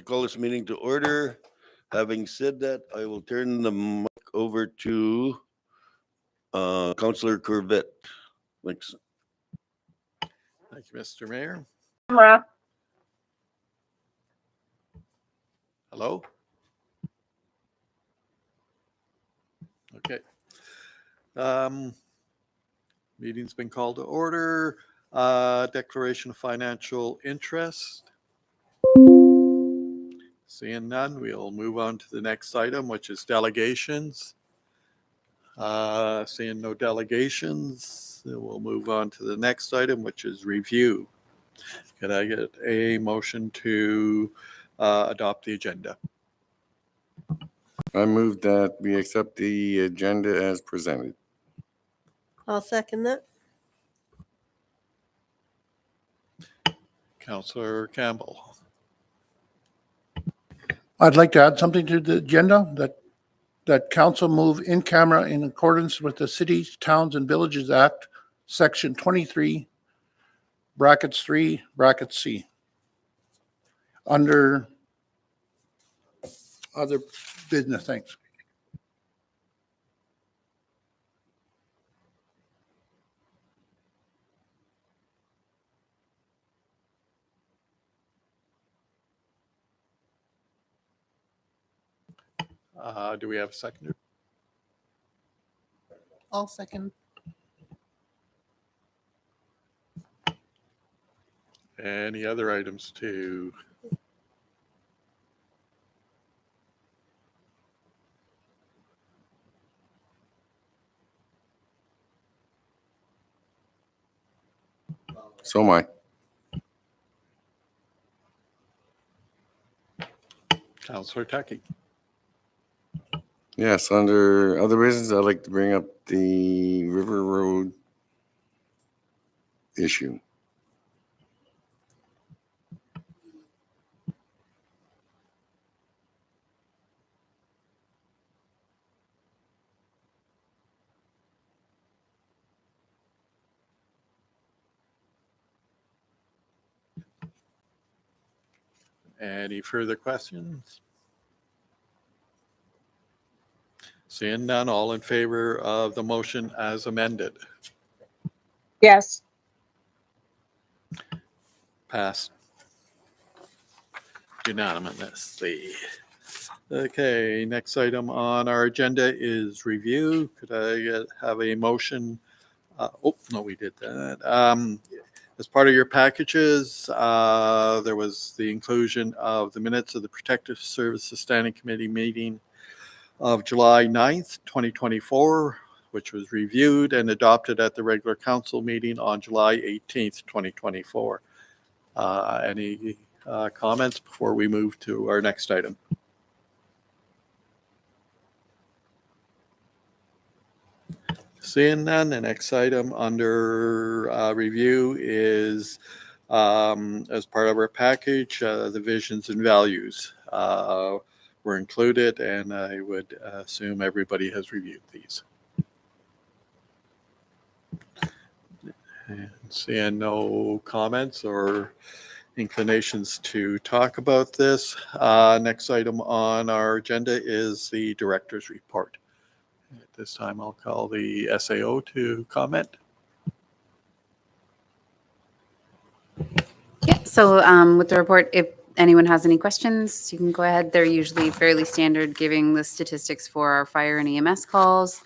call this meeting to order. Having said that, I will turn the mic over to Councillor Corbett. Thanks. Thank you, Mr. Mayor. Camera. Hello? Okay. Meeting's been called to order. Declaration of financial interest. Seeing none, we'll move on to the next item, which is delegations. Seeing no delegations, we'll move on to the next item, which is review. Could I get a motion to adopt the agenda? I move that we accept the agenda as presented. I'll second that. Councillor Campbell. I'd like to add something to the agenda that council move in camera in accordance with the Cities, Towns and Villages Act, Section 23, brackets 3, brackets C. Under other business things. Do we have a seconder? I'll second. Any other items to? So am I. Councillor Tuckey. Yes, under other business, I'd like to bring up the River Road issue. Any further questions? Seeing none, all in favor of the motion as amended? Yes. Passed unanimously. Okay, next item on our agenda is review. Could I have a motion? Oh, no, we did that. As part of your packages, there was the inclusion of the minutes of the Protective Services Standing Committee meeting of July 9th, 2024, which was reviewed and adopted at the regular council meeting on July 18th, 2024. Any comments before we move to our next item? Seeing none, the next item under review is, as part of our package, the visions and values were included, and I would assume everybody has reviewed these. And seeing no comments or inclinations to talk about this, next item on our agenda is the director's report. At this time, I'll call the SAO to comment. Yeah, so with the report, if anyone has any questions, you can go ahead. They're usually fairly standard, giving the statistics for our fire and EMS calls,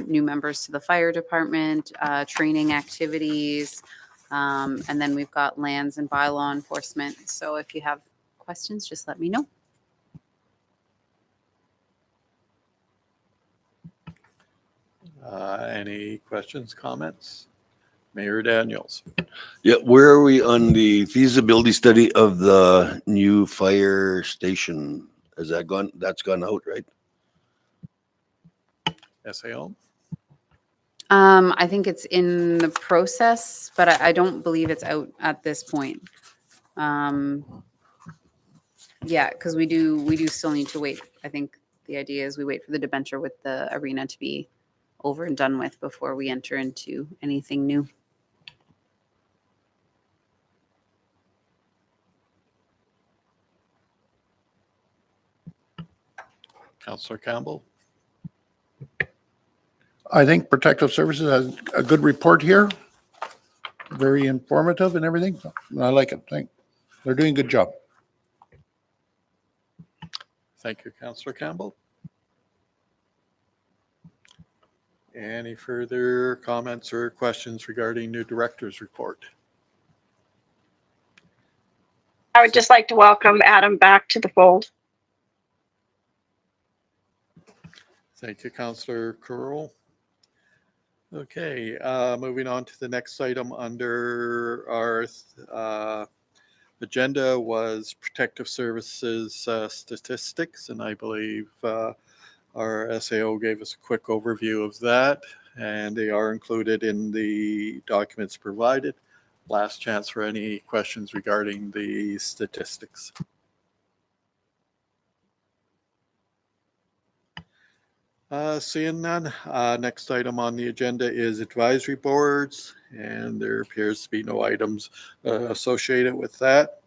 new members to the fire department, training activities, and then we've got lands and bylaw enforcement. So if you have questions, just let me know. Any questions, comments? Mayor Daniels. Yeah, where are we on the feasibility study of the new fire station? Has that gone? That's gone out, right? SAO? I think it's in the process, but I don't believe it's out at this point. Yeah, because we do still need to wait. I think the idea is we wait for the debenture with the arena to be over and done with before we enter into anything new. Counselor Campbell. I think Protective Services has a good report here. Very informative and everything. I like it. They're doing a good job. Thank you, Counselor Campbell. Any further comments or questions regarding new director's report? I would just like to welcome Adam back to the fold. Thank you, Counselor Curl. Okay, moving on to the next item under our agenda was Protective Services statistics, and I believe our SAO gave us a quick overview of that, and they are included in the documents provided. Last chance for any questions regarding the statistics. Seeing none, next item on the agenda is advisory boards, and there appears to be no items associated with that.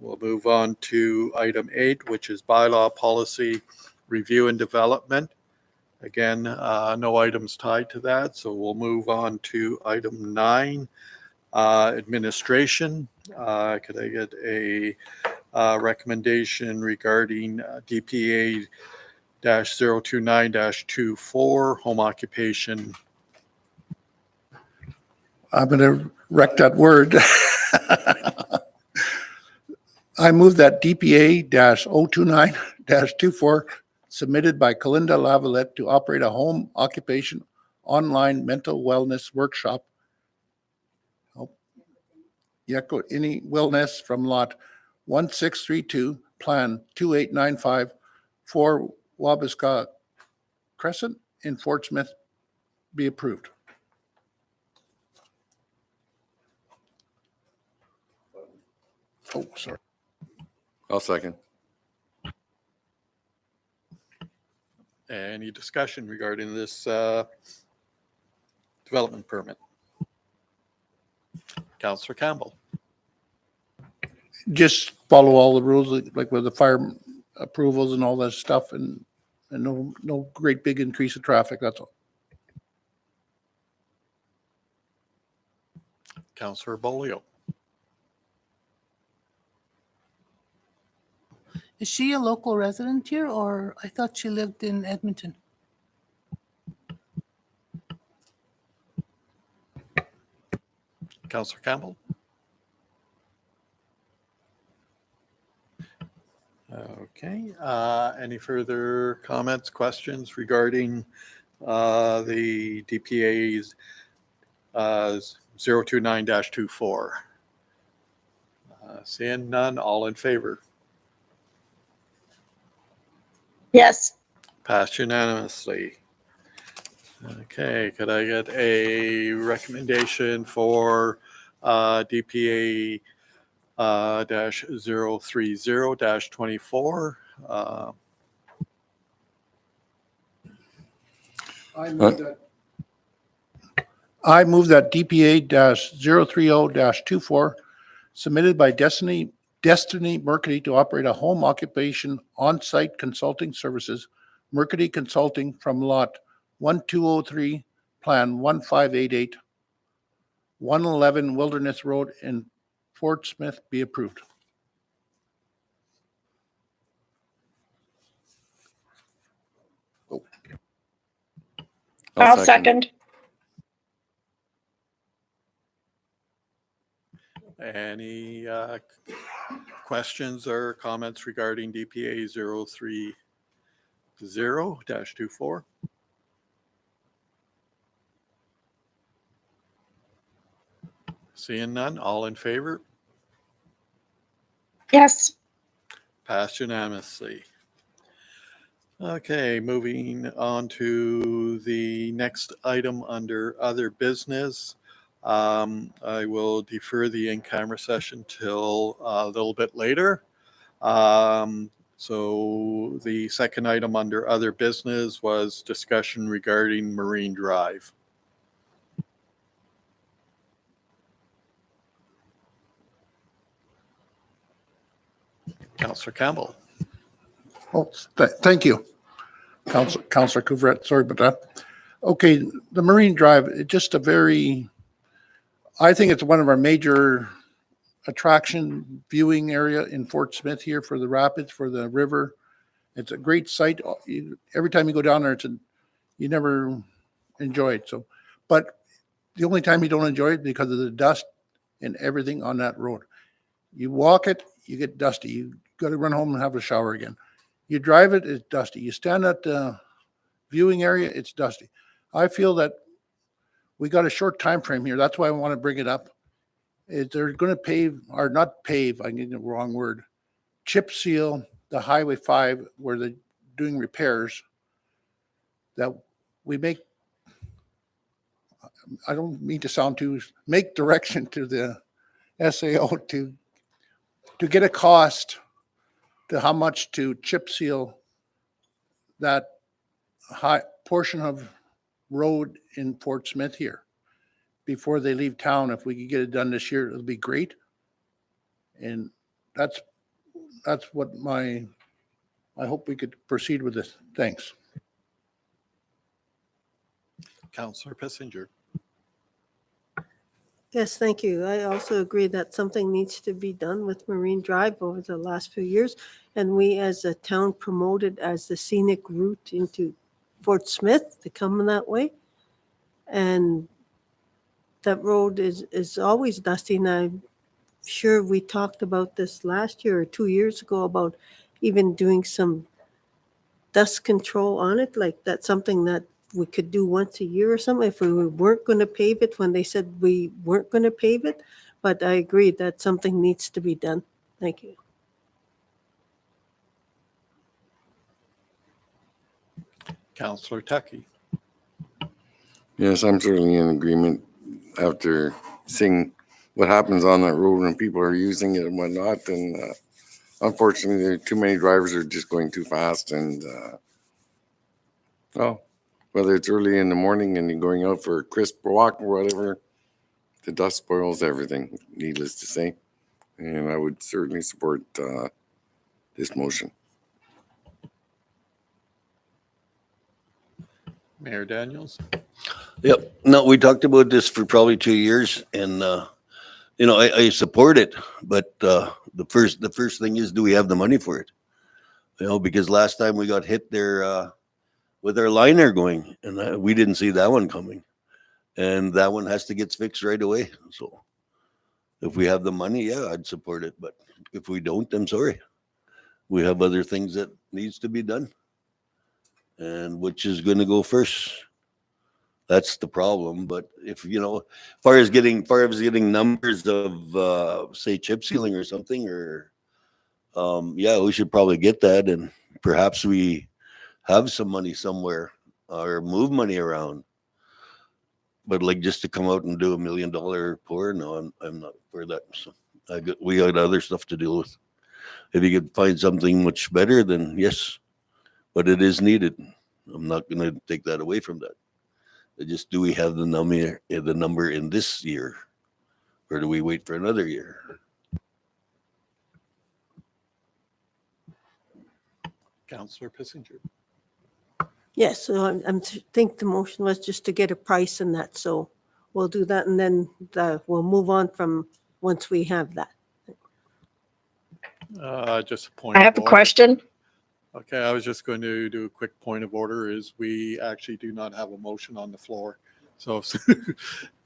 We'll move on to item 8, which is bylaw policy review and development. Again, no items tied to that, so we'll move on to item 9, administration. Could I get a recommendation regarding DPA -029-24 home occupation? I'm going to wreck that word. I move that DPA -029-24 submitted by Kalinda Lavalette to operate a home occupation online mental wellness workshop. Any wellness from lot 1632, plan 2895, 4 Wabasca Crescent in Fort Smith be approved. Oh, sorry. I'll second. Any discussion regarding this development permit? Councillor Campbell. Just follow all the rules, like with the fire approvals and all that stuff, and no great big increase of traffic, that's all. Councillor Bolio. Is she a local resident here, or I thought she lived in Edmonton? Councillor Campbell. Okay, any further comments, questions regarding the DPA's 029-24? Seeing none, all in favor? Yes. Passed unanimously. Okay, could I get a recommendation for DPA -030-24? I move that DPA -030-24 submitted by Destiny Mercury to operate a home occupation on-site consulting services, Mercury Consulting from lot 1203, plan 1588, 111 Wilderness Road in Fort Smith be approved. I'll second. Any questions or comments regarding DPA 030-24? Seeing none, all in favor? Yes. Passed unanimously. Okay, moving on to the next item under other business. I will defer the in-camera session till a little bit later. So the second item under other business was discussion regarding Marine Drive. Councillor Campbell. Oh, thank you. Counselor Couvret, sorry about that. Okay, the Marine Drive, just a very, I think it's one of our major attraction viewing area in Fort Smith here for the rapids, for the river. It's a great site. Every time you go down there, you never enjoy it. So, but the only time you don't enjoy it because of the dust and everything on that road. You walk it, you get dusty. You got to run home and have a shower again. You drive it, it's dusty. You stand at the viewing area, it's dusty. I feel that we got a short time frame here. That's why I want to bring it up. They're going to pave, or not pave, I'm getting the wrong word, chip seal the Highway 5 where they're doing repairs, that we make, I don't mean to sound too, make direction to the SAO to get a cost to how much to chip seal that high portion of road in Fort Smith here before they leave town. If we could get it done this year, it'll be great. And that's what I hope we could proceed with this. Thanks. Counselor Pissinger. Yes, thank you. I also agree that something needs to be done with Marine Drive over the last few years. And we as a town promoted as the scenic route into Fort Smith to come that way. And that road is always dusty. And I'm sure we talked about this last year or 2 years ago about even doing some dust control on it. Like that's something that we could do once a year or something if we weren't going to pave it when they said we weren't going to pave it. But I agree that something needs to be done. Thank you. Counselor Tucky. Yes, I'm certainly in agreement after seeing what happens on that road when people are using it and whatnot. And unfortunately, there are too many drivers are just going too fast. And whether it's early in the morning and you're going out for a crisp walk or whatever, the dust spoils everything, needless to say. And I would certainly support this motion. Mayor Daniels. Yep. No, we talked about this for probably 2 years, and I support it, but the first thing is, do we have the money for it? Because last time we got hit there with our liner going, and we didn't see that one coming, and that one has to get fixed right away. So if we have the money, yeah, I'd support it, but if we don't, I'm sorry. We have other things that needs to be done, and which is going to go first. That's the problem. But if far as getting numbers of say chip sealing or something, or yeah, we should probably get that, and perhaps we have some money somewhere or move money around. But like just to come out and do $1 million pour, no, I'm not for that. So we got other stuff to deal with. If you could find something much better, then yes, but it is needed. I'm not going to take that away from that. Just do we have the number in this year, or do we wait for another year? Counselor Pissinger. Yes, so I think the motion was just to get a price on that. So we'll do that and then we'll move on from once we have that. Just a point. I of have a order. question. Okay, I was just going to do a quick point of order is we actually do not have a motion on the floor. So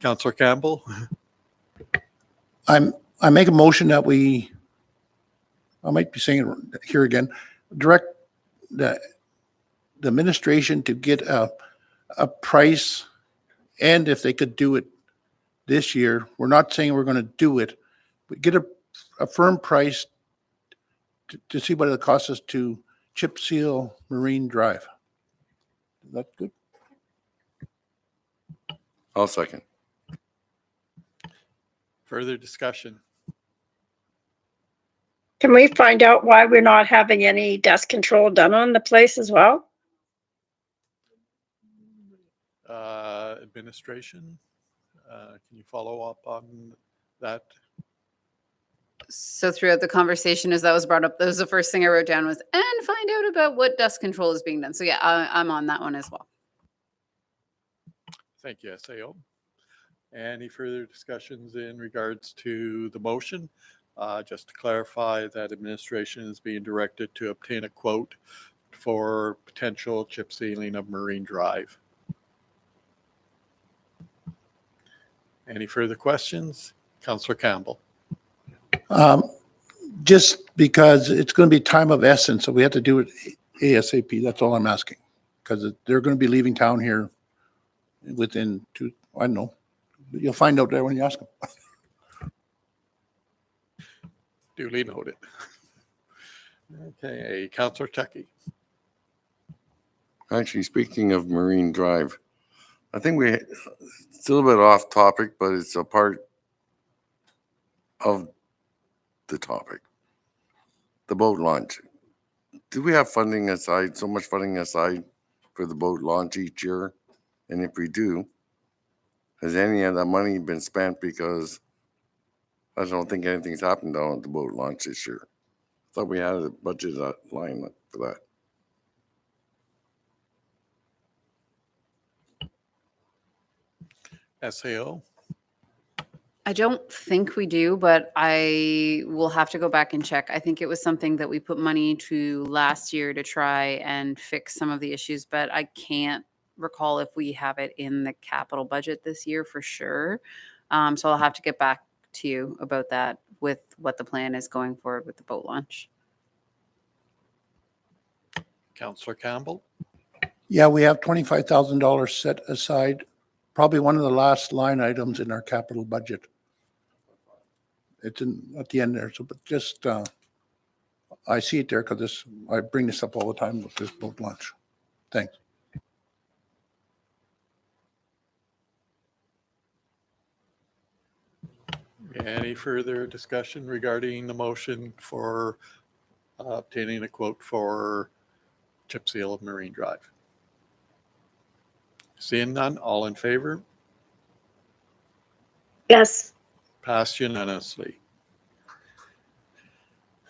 Councillor Campbell. I make a motion that I might be saying it here again, direct the administration to get a price, and if they could do it this year, we're not saying we're going to do it, but get a firm price to see what it costs us to chip seal Marine Drive. Is that good? I'll second. Further discussion. Can we find out why we're not having any dust control done on the place as well? Administration, can you follow up on that? So throughout the conversation, as that was brought up, that was the first thing I wrote down was, and find out about what dust control is being done. So yeah, I'm on that one as well. Thank you, SAO. Any further discussions in regards to the motion? Just to clarify that administration is being directed to obtain a quote for potential chip sealing of Marine Drive. Any further questions? Councillor Campbell. Just because it's going to be time of essence, so we have to do it ASAP. That's all I'm asking. Because they're going to be leaving town here within I don't know. You'll find out there when you ask them. Duly noted. Okay, Councillor Tucky. Actually, speaking of Marine Drive, I think it's a little bit off topic, but it's a part of the topic. The boat launch. Do we have funding aside, so much funding aside for the boat launch each year? And if we do, has any of that money been spent? Because I don't think anything's happened down at the boat launch this year. Thought we had a budget line for that. SAO. I don't think we do, but I will have to go back and check. I think it was something that we put money to last year to try and fix some of the issues, but I can't recall if we have it in the capital budget this year for sure. So I'll have to get back to you about that with what the plan is going forward with the boat launch. Councillor Campbell. Yeah, we have $25,000 set aside, probably one of the last line items in our capital budget. It's at the end there, so but just, I see it there because I bring this up all the time with this boat launch. Thanks. Any further discussion regarding the motion for obtaining a quote for chip seal of Marine Drive? Seeing none, all in favor? Yes. Passed unanimously.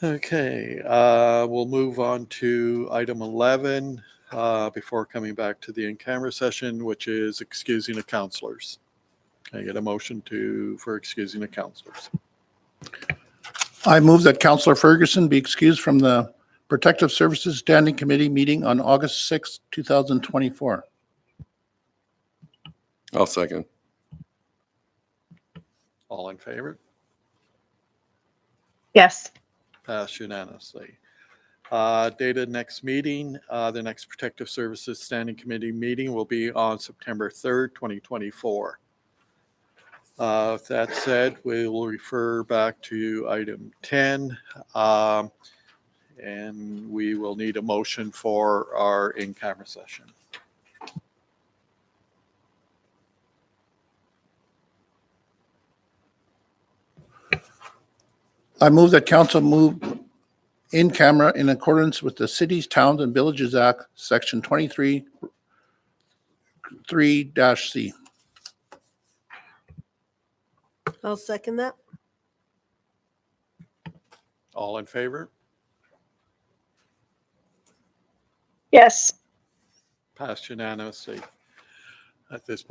Okay, we'll move on to item 11 before coming back to the in-camera session, which is excusing the councillors. Can I get a motion for excusing the councillors? I move that Councillor Ferguson be excused from the Protective Services Standing Committee meeting on August 6, 2024. that. I'll second. All in favor? Yes. Passed unanimously. Data next meeting, the next Protective Services Standing Committee meeting will be on September 3rd, 2024. With that said, we will refer back to item 10, and we will need a motion for our in-camera session. I move that council move in camera in accordance with the Cities, Towns, and Villages Act, Section 23(3)(c). I'll second that. All in favor? Yes. Passed unanimously. At this point,